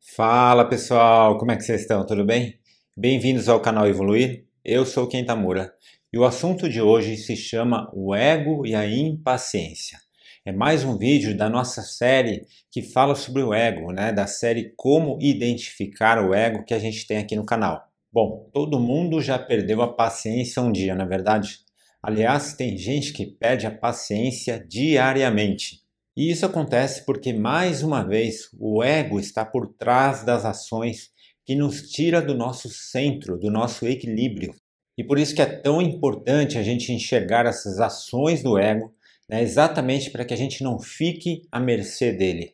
Fala pessoal, como é que vocês estão? Tudo bem? Bem-vindos ao canal Evoluir. Eu sou Ken Tamura e o assunto de hoje se chama o ego e a impaciência. É mais um vídeo da nossa série que fala sobre o ego, da série Como Identificar o Ego que a gente tem aqui no canal. Bom, todo mundo já perdeu a paciência um dia, não é verdade? Aliás, tem gente que perde a paciência diariamente. E isso acontece porque, mais uma vez, o ego está por trás das ações que nos tira do nosso centro, do nosso equilíbrio. E por isso que é tão importante a gente enxergar essas ações do ego, exatamente para que a gente não fique à mercê dele.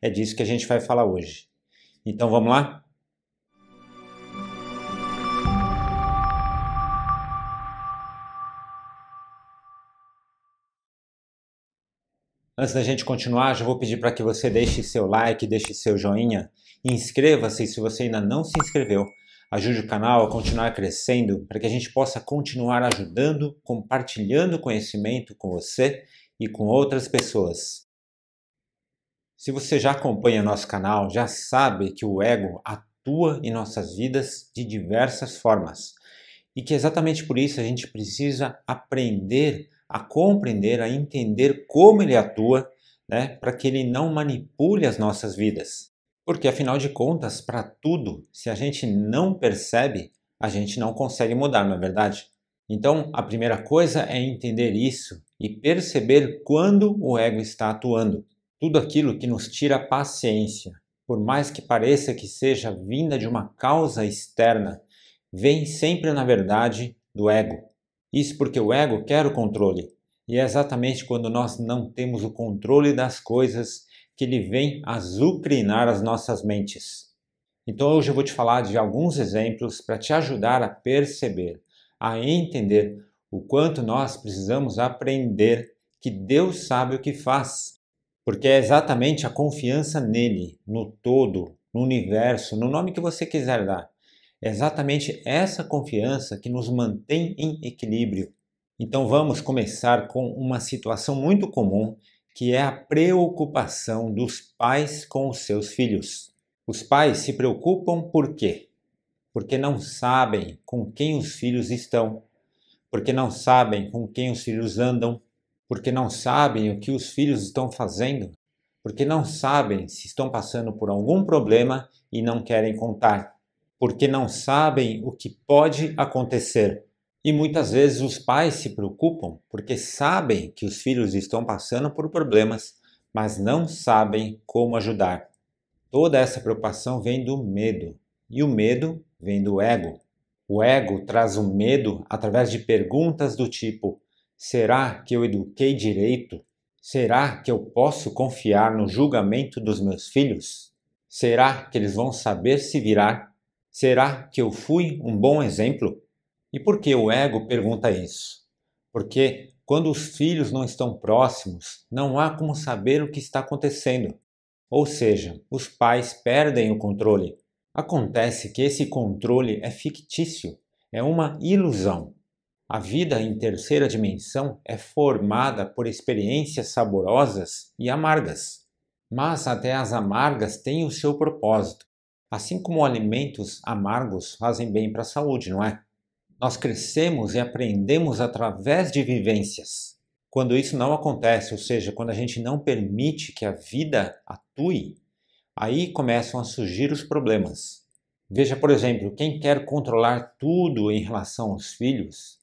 É disso que a gente vai falar hoje. Então vamos lá? Antes da gente continuar, já vou pedir para que você deixe seu like, deixe seu joinha e inscreva-se se você ainda não se inscreveu. Ajude o canal a continuar crescendo para que a gente possa continuar ajudando, compartilhando conhecimento com você e com outras pessoas. Se você já acompanha nosso canal, já sabe que o ego atua em nossas vidas de diversas formas e que exatamente por isso a gente precisa aprender a compreender, a entender como ele atua, para que ele não manipule as nossas vidas. Porque afinal de contas, para tudo, se a gente não percebe, a gente não consegue mudar, não é verdade? Então, a primeira coisa é entender isso e perceber quando o ego está atuando. Tudo aquilo que nos tira a paciência, por mais que pareça que seja vinda de uma causa externa, vem sempre, na verdade, do ego. Isso porque o ego quer o controle. E é exatamente quando nós não temos o controle das coisas que ele vem azucrinar as nossas mentes. Então hoje eu vou te falar de alguns exemplos para te ajudar a perceber, a entender o quanto nós precisamos aprender que Deus sabe o que faz. Porque é exatamente a confiança nele, no todo, no universo, no nome que você quiser dar. É exatamente essa confiança que nos mantém em equilíbrio. Então vamos começar com uma situação muito comum, que é a preocupação dos pais com os seus filhos. Os pais se preocupam por quê? Porque não sabem com quem os filhos estão, porque não sabem com quem os filhos andam, porque não sabem o que os filhos estão fazendo, porque não sabem se estão passando por algum problema e não querem contar, porque não sabem o que pode acontecer. E muitas vezes os pais se preocupam porque sabem que os filhos estão passando por problemas, mas não sabem como ajudar. Toda essa preocupação vem do medo, e o medo vem do ego. O ego traz o medo através de perguntas do tipo: será que eu eduquei direito? Será que eu posso confiar no julgamento dos meus filhos? Será que eles vão saber se virar? Será que eu fui um bom exemplo? E por que o ego pergunta isso? Porque quando os filhos não estão próximos, não há como saber o que está acontecendo. Ou seja, os pais perdem o controle. Acontece que esse controle é fictício, é uma ilusão. A vida em terceira dimensão é formada por experiências saborosas e amargas. Mas até as amargas têm o seu propósito. Assim como alimentos amargos fazem bem para a saúde, não é? Nós crescemos e aprendemos através de vivências. Quando isso não acontece, ou seja, quando a gente não permite que a vida atue, aí começam a surgir os problemas. Veja, por exemplo, quem quer controlar tudo em relação aos filhos,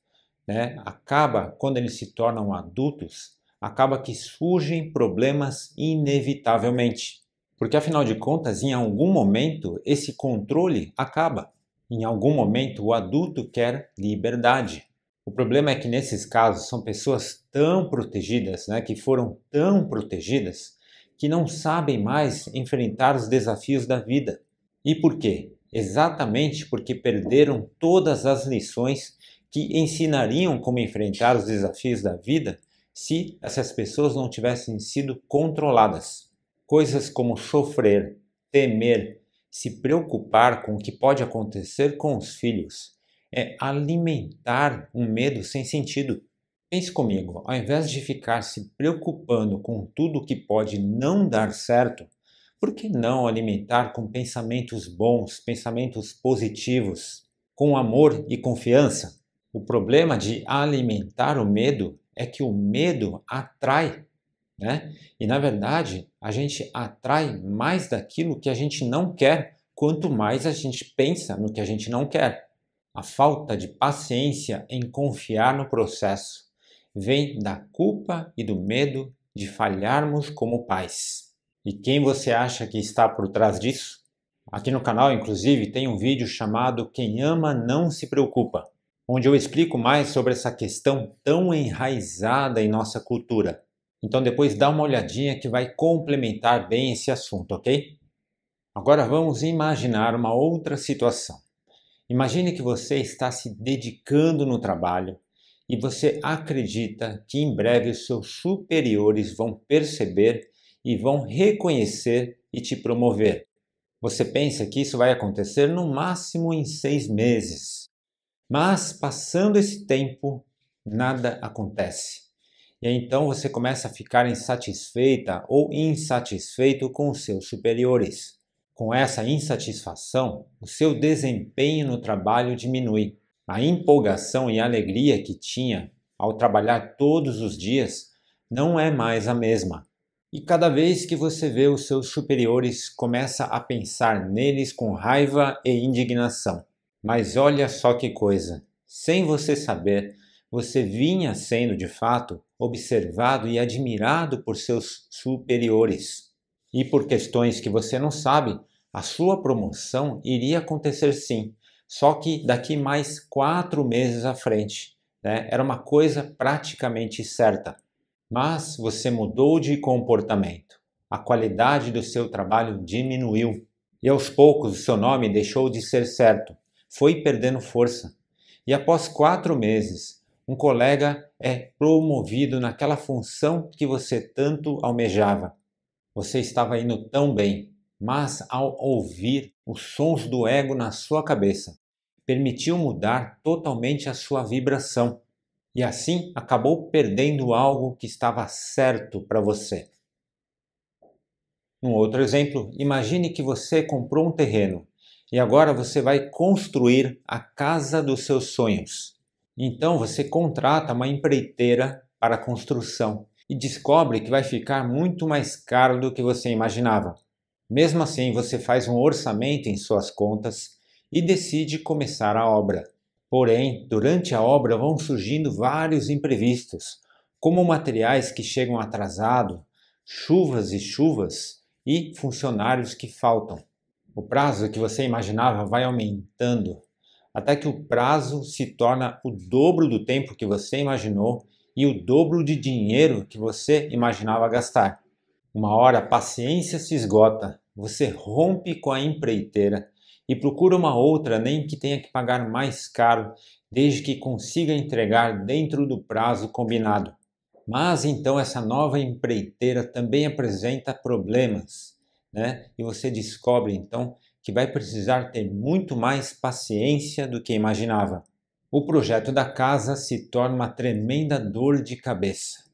acaba, quando eles se tornam adultos, acaba que surgem problemas inevitavelmente. Porque, afinal de contas, em algum momento, esse controle acaba. Em algum momento, o adulto quer liberdade. O problema é que, nesses casos, são pessoas tão protegidas, que foram tão protegidas, que não sabem mais enfrentar os desafios da vida. E por quê? Exatamente porque perderam todas as lições que ensinariam como enfrentar os desafios da vida se essas pessoas não tivessem sido controladas. Coisas como sofrer, temer, se preocupar com o que pode acontecer com os filhos é alimentar um medo sem sentido. Pense comigo, ao invés de ficar se preocupando com tudo que pode não dar certo, Por que não alimentar com pensamentos bons, pensamentos positivos, com amor e confiança? O problema de alimentar o medo é que o medo atrai, né? E na verdade, a gente atrai mais daquilo que a gente não quer, quanto mais a gente pensa no que a gente não quer. A falta de paciência em confiar no processo vem da culpa e do medo de falharmos como pais. E quem você acha que está por trás disso? Aqui no canal, inclusive, tem um vídeo chamado Quem Ama Não Se Preocupa, onde eu explico mais sobre essa questão tão enraizada em nossa cultura. Então depois dá uma olhadinha que vai complementar bem esse assunto, ok? Agora vamos imaginar uma outra situação. Imagine que você está se dedicando no trabalho e você acredita que em breve os seus superiores vão perceber e vão reconhecer e te promover. Você pensa que isso vai acontecer no máximo em 6 meses. Mas passando esse tempo, nada acontece. E aí, então você começa a ficar insatisfeita ou insatisfeito com os seus superiores. Com essa insatisfação, o seu desempenho no trabalho diminui. A empolgação e alegria que tinha ao trabalhar todos os dias não é mais a mesma. E cada vez que você vê os seus superiores, começa a pensar neles com raiva e indignação. Mas olha só que coisa, sem você saber, você vinha sendo de fato observado e admirado por seus superiores. E por questões que você não sabe, a sua promoção iria acontecer sim, só que daqui mais 4 meses à frente, né? Era uma coisa praticamente certa. Mas você mudou de comportamento. A qualidade do seu trabalho diminuiu. E aos poucos o seu nome deixou de ser certo. Foi perdendo força. E após 4 meses, um colega é promovido naquela função que você tanto almejava. Você estava indo tão bem, mas ao ouvir os sons do ego na sua cabeça, permitiu mudar totalmente a sua vibração. E assim acabou perdendo algo que estava certo para você. Um outro exemplo, imagine que você comprou um terreno e agora você vai construir a casa dos seus sonhos. Então você contrata uma empreiteira para a construção e descobre que vai ficar muito mais caro do que você imaginava. Mesmo assim, você faz um orçamento em suas contas e decide começar a obra. Porém, durante a obra vão surgindo vários imprevistos, como materiais que chegam atrasados, chuvas e funcionários que faltam. O prazo que você imaginava vai aumentando, até que o prazo se torna o dobro do tempo que você imaginou e o dobro de dinheiro que você imaginava gastar. Uma hora a paciência se esgota, você rompe com a empreiteira e procura uma outra, nem que tenha que pagar mais caro, desde que consiga entregar dentro do prazo combinado. Mas então essa nova empreiteira também apresenta problemas, né? E você descobre então que vai precisar ter muito mais paciência do que imaginava. O projeto da casa se torna uma tremenda dor de cabeça.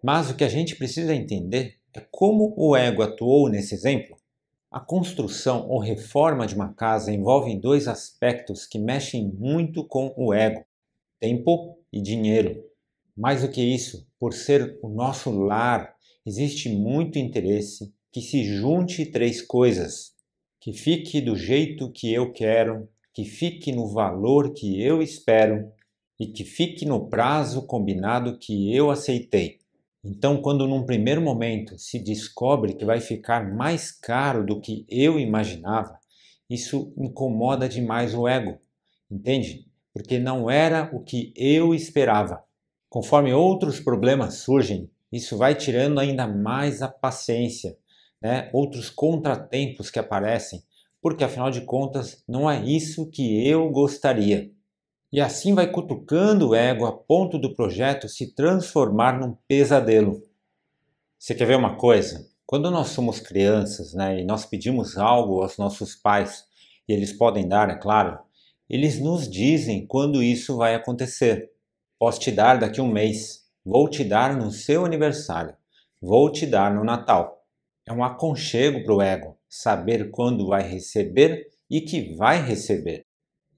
Mas o que a gente precisa entender é como o ego atuou nesse exemplo. A construção ou reforma de uma casa envolve 2 aspectos que mexem muito com o ego: tempo e dinheiro. Mais do que isso, por ser o nosso lar, existe muito interesse que se junte 3 coisas: que fique do jeito que eu quero, que fique no valor que eu espero e que fique no prazo combinado que eu aceitei. Então, quando num primeiro momento se descobre que vai ficar mais caro do que eu imaginava, isso incomoda demais o ego, entende? Porque não era o que eu esperava. Conforme outros problemas surgem, isso vai tirando ainda mais a paciência, né? Outros contratempos que aparecem, porque afinal de contas não é isso que eu gostaria. E assim vai cutucando o ego a ponto do projeto se transformar num pesadelo. Você quer ver uma coisa? Quando nós somos crianças, né, e nós pedimos algo aos nossos pais, e eles podem dar, é claro, eles nos dizem quando isso vai acontecer. Posso te dar daqui a 1 mês, vou te dar no seu aniversário, vou te dar no Natal. É um aconchego para o ego, saber quando vai receber e que vai receber.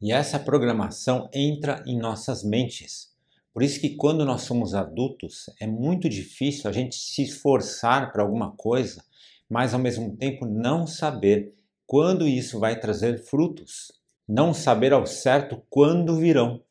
E essa programação entra em nossas mentes. Por isso que quando nós somos adultos, é muito difícil a gente se esforçar para alguma coisa, mas ao mesmo tempo não saber quando isso vai trazer frutos. Não saber ao certo quando virão.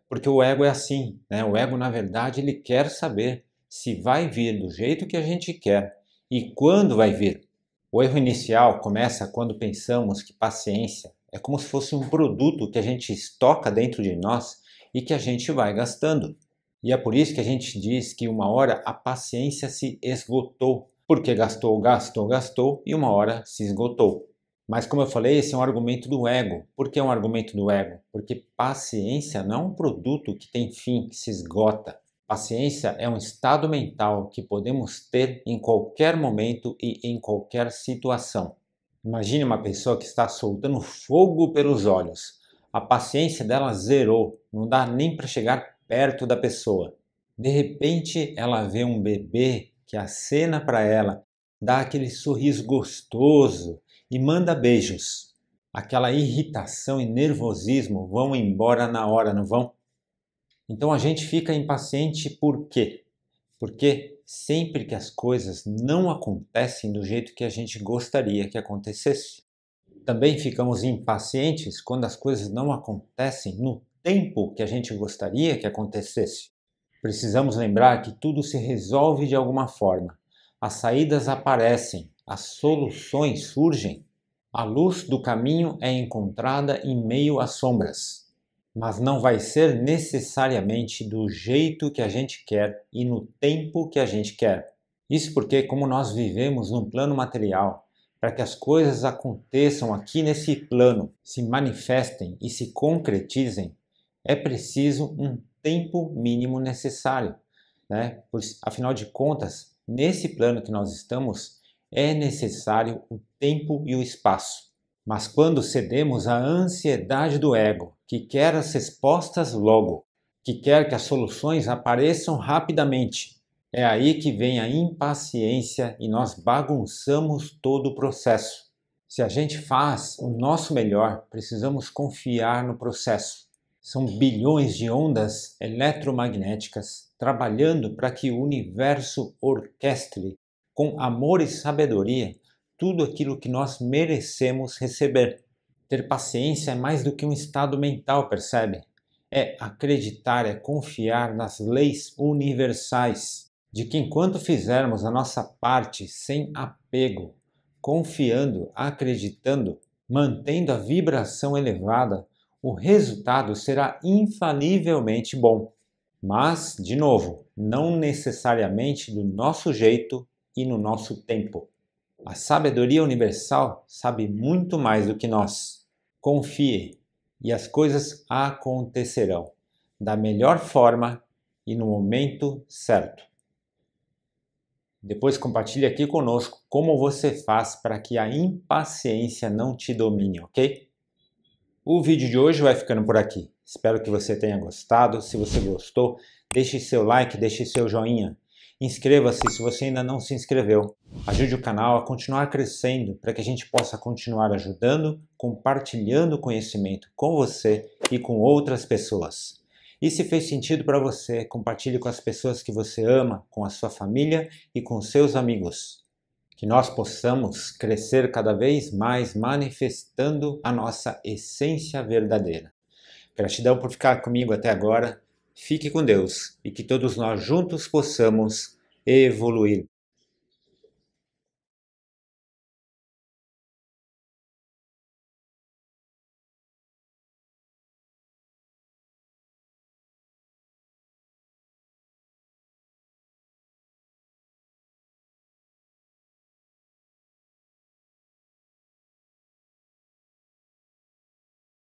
Porque o ego é assim, né? O ego, na verdade, ele quer saber se vai vir do jeito que a gente quer e quando vai vir. O erro inicial começa quando pensamos que paciência é como se fosse um produto que a gente estoca dentro de nós e que a gente vai gastando. E é por isso que a gente diz que uma hora a paciência se esgotou, porque gastou, gastou, gastou e uma hora se esgotou. Mas como eu falei, esse é um argumento do ego. Por que é um argumento do ego? Porque paciência não é um produto que tem fim, que se esgota. Paciência é um estado mental que podemos ter em qualquer momento e em qualquer situação. Imagine uma pessoa que está soltando fogo pelos olhos. A paciência dela zerou, não dá nem para chegar perto da pessoa. De repente, ela vê um bebê que acena para ela, dá aquele sorriso gostoso e manda beijos. Aquela irritação e nervosismo vão embora na hora, não vão? Então a gente fica impaciente por quê? Porque sempre que as coisas não acontecem do jeito que a gente gostaria que acontecesse. Também ficamos impacientes quando as coisas não acontecem no tempo que a gente gostaria que acontecesse. Precisamos lembrar que tudo se resolve de alguma forma. As saídas aparecem, as soluções surgem. A luz do caminho é encontrada em meio às sombras. Mas não vai ser necessariamente do jeito que a gente quer e no tempo que a gente quer. Isso porque, como nós vivemos num plano material, para que as coisas aconteçam aqui nesse plano, se manifestem e se concretizem, é preciso um tempo mínimo necessário, né? Afinal de contas, nesse plano que nós estamos, é necessário o tempo e o espaço. Mas quando cedemos à ansiedade do ego, que quer as respostas logo, que quer que as soluções apareçam rapidamente, é aí que vem a impaciência e nós bagunçamos todo o processo. Se a gente faz o nosso melhor, precisamos confiar no processo. São bilhões de ondas eletromagnéticas trabalhando para que o universo orquestre com amor e sabedoria tudo aquilo que nós merecemos receber. Ter paciência é mais do que um estado mental, percebe? É acreditar, é confiar nas leis universais, de que enquanto fizermos a nossa parte sem apego, confiando, acreditando, mantendo a vibração elevada, o resultado será infalivelmente bom. Mas, de novo, não necessariamente do nosso jeito e no nosso tempo. A sabedoria universal sabe muito mais do que nós. Confie e as coisas acontecerão da melhor forma e no momento certo. Depois compartilhe aqui conosco como você faz para que a impaciência não te domine, ok? O vídeo de hoje vai ficando por aqui. Espero que você tenha gostado. Se você gostou, deixe seu like, deixe seu joinha. Inscreva-se se você ainda não se inscreveu. Ajude o canal a continuar crescendo para que a gente possa continuar ajudando, compartilhando conhecimento com você e com outras pessoas. E se fez sentido para você, compartilhe com as pessoas que você ama, com a sua família e com seus amigos. Que nós possamos crescer cada vez mais manifestando a nossa essência verdadeira. Gratidão por ficar comigo até agora. Fique com Deus e que todos nós juntos possamos evoluir.